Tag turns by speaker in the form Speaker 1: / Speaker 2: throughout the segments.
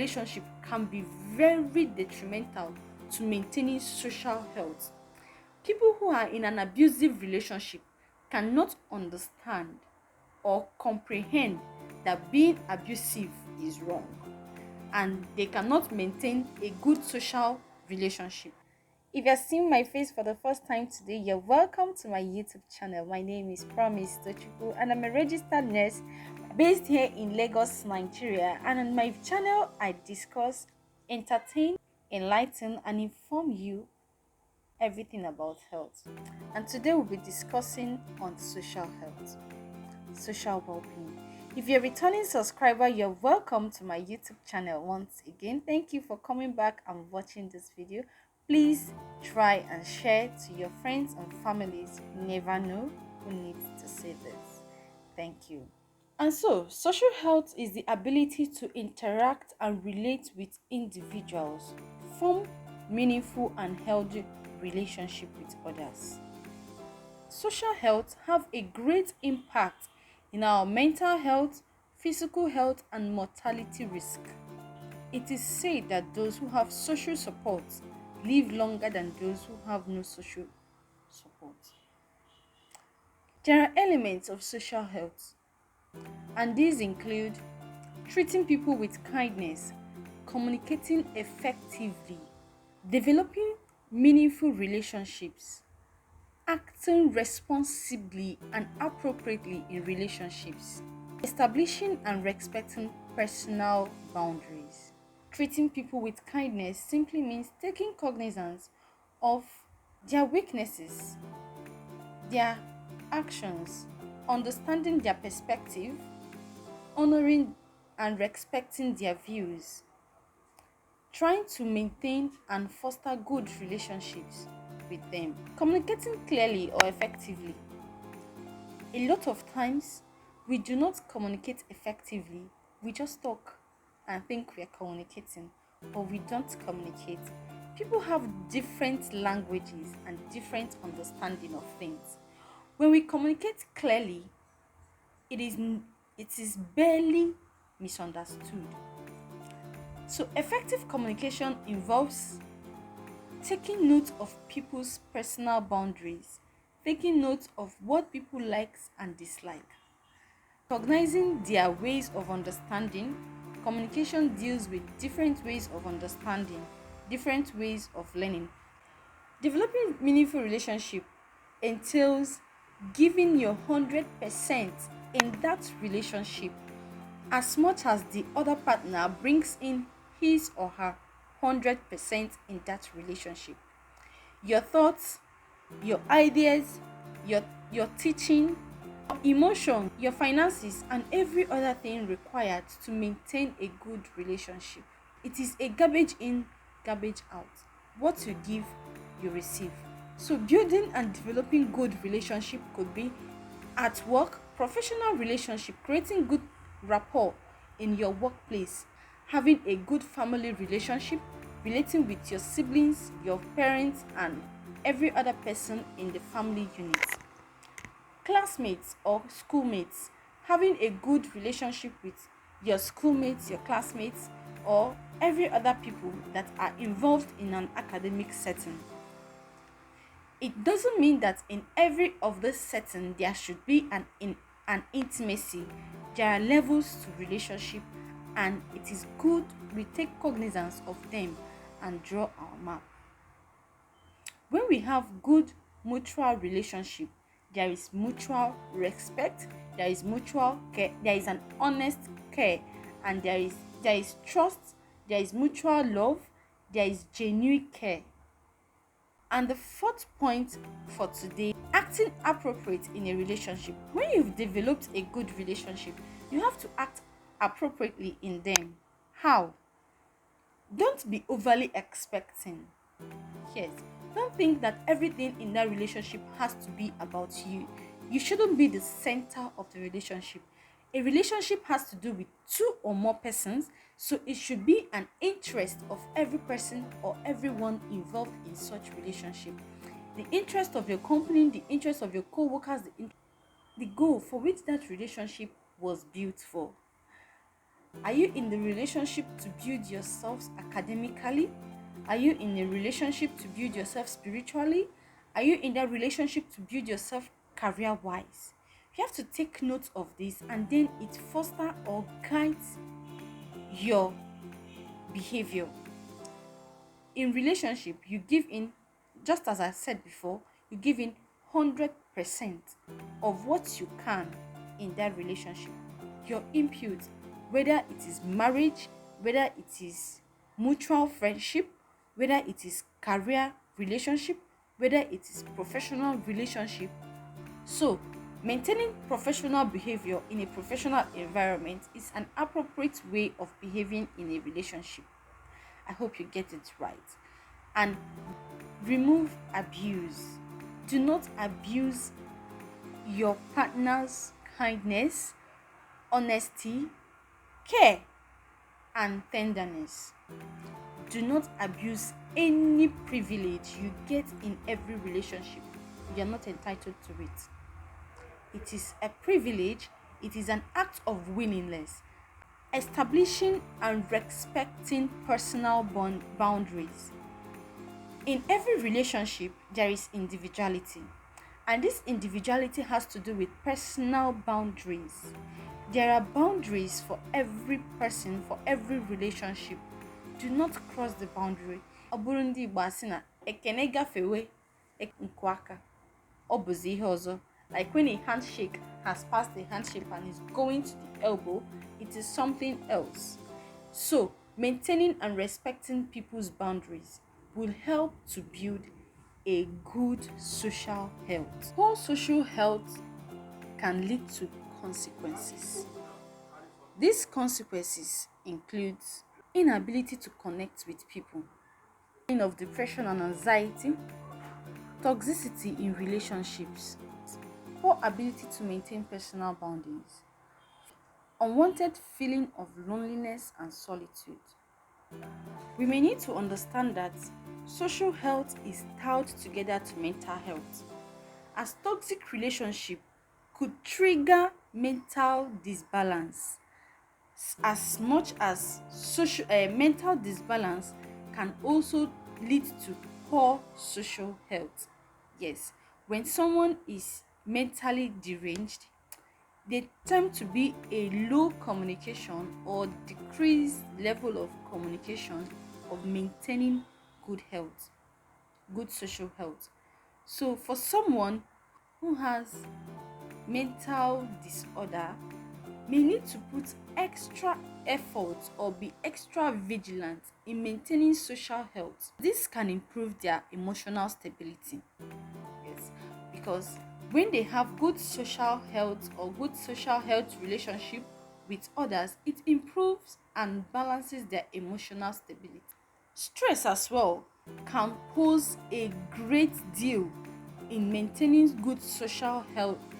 Speaker 1: relationship can be very detrimental to maintaining social health. People who are in an abusive relationship cannot understand or comprehend that being abusive is wrong, and they cannot maintain a good social relationship. If you're seeing my face for the first time today, you're welcome to my YouTube channel. My name is Promise Tochukwu, and I'm a registered nurse based here in Lagos, Nigeria. And on my channel, I discuss, entertain, enlighten, and inform you everything about health. And today we'll be discussing on social health, social well-being. If you're a returning subscriber, you're welcome to my YouTube channel once again. Thank you for coming back and watching this video. Please try and share to your friends and families. You never know who needs to see this. Thank you. And so, social health is the ability to interact and relate with individuals, form meaningful and healthy relationship with others. Social health have a great impact in our mental health, physical health, and mortality risk. It is said that those who have social support live longer than those who have no social support. There are elements of social health, and these include treating people with kindness, communicating effectively, developing meaningful relationships, acting responsibly and appropriately in relationships, establishing and respecting personal boundaries. Treating people with kindness simply means taking cognizance of their weaknesses, their actions, understanding their perspective, honoring and respecting their views, trying to maintain and foster good relationships with them, communicating clearly or effectively. A lot of times, we do not communicate effectively. We just talk and think we are communicating, but we don't communicate. People have different languages and different understanding of things. When we communicate clearly, it is barely misunderstood. So effective communication involves taking note of people's personal boundaries, taking note of what people like and dislike, recognizing their ways of understanding. Communication deals with different ways of understanding, different ways of learning. Developing meaningful relationship entails giving your 100% in that relationship, as much as the other partner brings in his or her 100% in that relationship. Your thoughts, your ideas, your teaching, your emotion, your finances, and every other thing required to maintain a good relationship. It is a garbage in, garbage out. What you give, you receive. So building and developing good relationship could be at work, professional relationship, creating good rapport in your workplace, having a good family relationship, relating with your siblings, your parents, and every other person in the family unit. Classmates or schoolmates, having a good relationship with your schoolmates, your classmates, or every other people that are involved in an academic setting. It doesn't mean that in every of this setting there should be an intimacy. There are levels to relationship, and it is good we take cognizance of them and draw our map. When we have good mutual relationship, there is mutual respect, there is mutual care, there is an honest care, and there is trust, there is mutual love, there is genuine care. And the fourth point for today, acting appropriate in a relationship. When you've developed a good relationship, you have to act appropriately in them. How? Don't be overly expecting. Yes, don't think that everything in that relationship has to be about you. You shouldn't be the center of the relationship. A relationship has to do with two or more persons, so it should be an interest of every person or everyone involved in such relationship. The interest of your company, the interest of your co-workers, the goal for which that relationship was built for. Are you in the relationship to build yourselves academically? Are you in a relationship to build yourself spiritually? Are you in that relationship to build yourself career-wise? You have to take note of this, and then it fosters or guides your behavior. In relationship, you give in, just as I said before, you give in 100% of what you can in that relationship. Your input, whether it is marriage, whether it is mutual friendship, whether it is career relationship, whether it is professional relationship. So, maintaining professional behavior in a professional environment is an appropriate way of behaving in a relationship. I hope you get it right. And remove abuse. Do not abuse your partner's kindness, honesty, care, and tenderness. Do not abuse any privilege you get in every relationship. You are not entitled to it. It is a privilege, it is an act of willingness. Establishing and respecting personal boundaries. In every relationship, there is individuality, and this individuality has to do with personal boundaries. There are boundaries for every person, for every relationship. Do not cross the boundary. Oburundi Igbo asị na ekene gafewe nkwaka obuzi ihe ọzọ. Like when a handshake has passed the handshake and is going to the elbow, it is something else. So, maintaining and respecting people's boundaries will help to build a good social health. Poor social health can lead to consequences. These consequences include inability to connect with people, of depression and anxiety, toxicity in relationships, poor ability to maintain personal boundaries, unwanted feeling of loneliness and solitude. We may need to understand that social health is tied together to mental health, as toxic relationship could trigger mental disbalance as much as mental disbalance can also lead to poor social health. Yes, when someone is mentally deranged, they tend to be a low communication or decreased level of communication of maintaining good health, good social health. So for someone who has mental disorder may need to put extra effort or be extra vigilant in maintaining social health. This can improve their emotional stability. Yes, because when they have good social health or good social health relationship with others, it improves and balances their emotional stability. Stress as well can pose a great deal in maintaining good social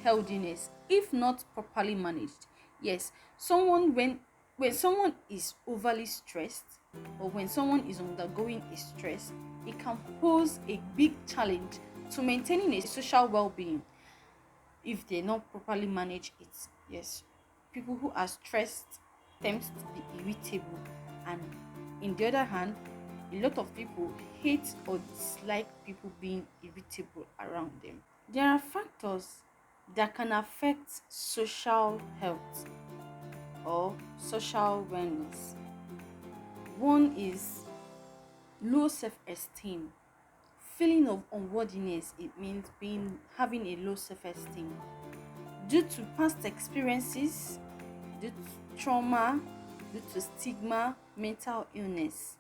Speaker 1: healthiness if not properly managed. Yes, when someone is overly stressed or when someone is undergoing a stress, it can pose a big challenge to maintaining a social well-being if they not properly manage it. Yes, people who are stressed tend to be irritable, and in the other hand, a lot of people hate or dislike people being irritable around them. There are factors that can affect social health or social wellness. One is low self-esteem. Feeling of unworthiness, it means having a low self-esteem due to past experiences, due to trauma, due to stigma, mental illness.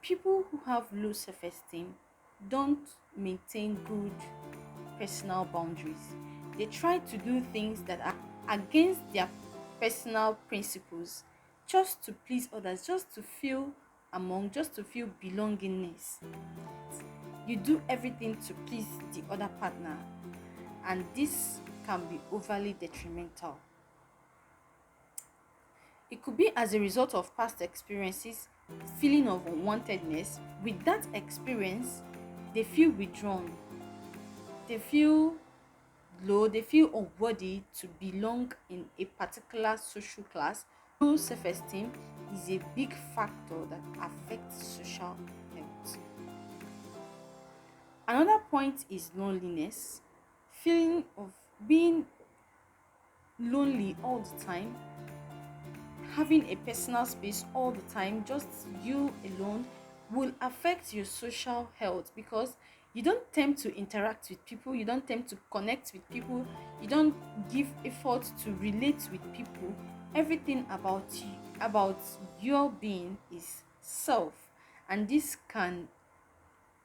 Speaker 1: People who have low self-esteem don't maintain good personal boundaries. They try to do things that are against their personal principles just to please others, just to feel belongingness. You do everything to please the other partner, and this can be overly detrimental. It could be as a result of past experiences, feeling of unwantedness. With that experience, they feel withdrawn, they feel low, they feel unworthy to belong in a particular social class Low self-esteem is a big factor that affects social health. Another point is loneliness. Feeling of being lonely all the time, having a personal space all the time, just you alone, will affect your social health because you don't tend to interact with people, you don't tend to connect with people, you don't give effort to relate with people. Everything about you, about your being, is self, and this can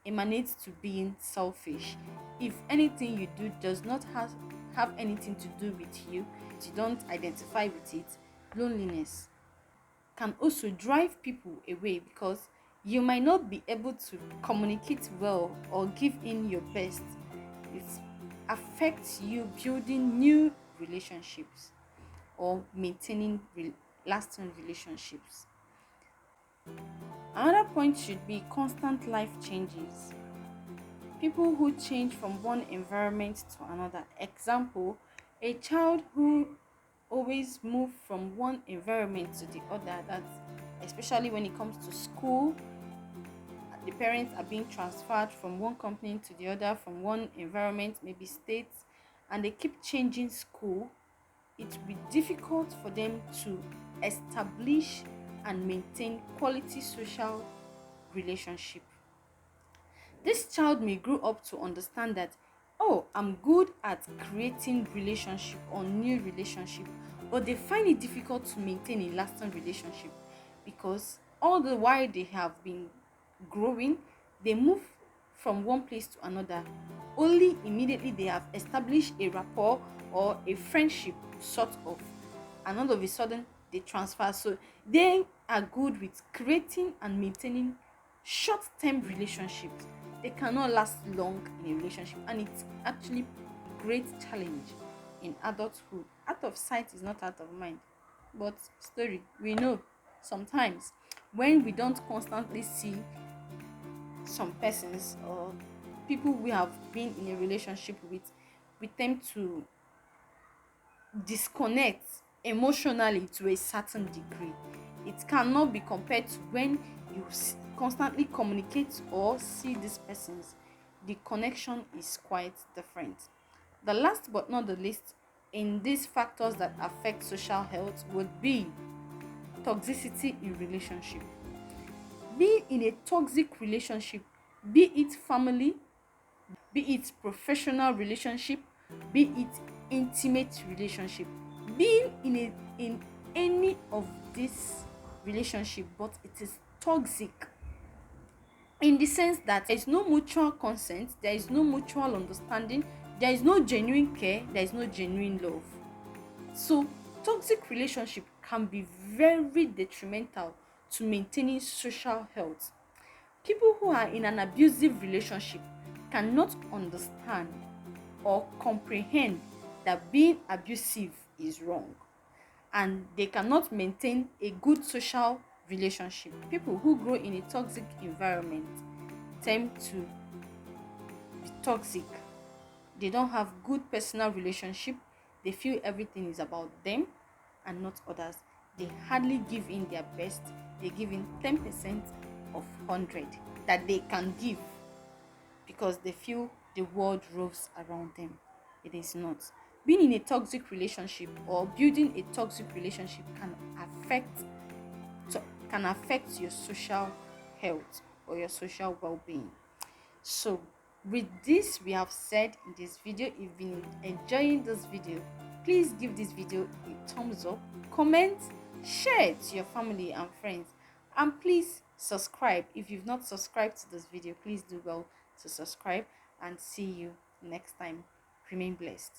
Speaker 1: emanate to being selfish. If anything you do does not have anything to do with you, you don't identify with it. Loneliness can also drive people away because you might not be able to communicate well or give in your best. It affects you building new relationships or maintaining lasting relationships. Another point should be constant life changes. People who change from one environment to another. Example, a child who always move from one environment to the other, that's especially when it comes to school. The parents are being transferred from one company to the other, from one environment, maybe states, and they keep changing school. It will be difficult for them to establish and maintain quality social relationship. This child may grow up to understand that, oh, I'm good at creating relationship or new relationship, but they find it difficult to maintain a lasting relationship because all the while they have been growing, they move from one place to another. Only immediately they have established a rapport or a friendship, sort of, and all of a sudden they transfer. So they are good with creating and maintaining short-term relationships. They cannot last long in a relationship, and it's actually a great challenge in adulthood. Out of sight is not out of mind. But story, we know sometimes when we don't constantly see some persons or people we have been in a relationship with, we tend to disconnect emotionally to a certain degree. It cannot be compared to when you constantly communicate or see these persons. The connection is quite different. The last but not the least in these factors that affect social health would be toxicity in relationship. Being in a toxic relationship, be it family, be it professional relationship, be it intimate relationship, being in any of this relationship, but it is toxic in the sense that there is no mutual consent, there is no mutual understanding, there is no genuine care, there is no genuine love. So toxic relationship can be very detrimental to maintaining social health. People who are in an abusive relationship cannot understand or comprehend that being abusive is wrong, and they cannot maintain a good social relationship. People who grow in a toxic environment tend to be toxic. They don't have good personal relationship. They feel everything is about them and not others. They hardly give in their best. They give in 10% of 100 that they can give because they feel the world revolves around them. It is not. Being in a toxic relationship or building a toxic relationship can affect your social health or your social well-being. So with this we have said in this video, if you've been enjoying this video, please give this video a thumbs up, comment, share it to your family and friends, and please subscribe. If you've not subscribed to this video, please do well to subscribe, and see you next time. Remain blessed.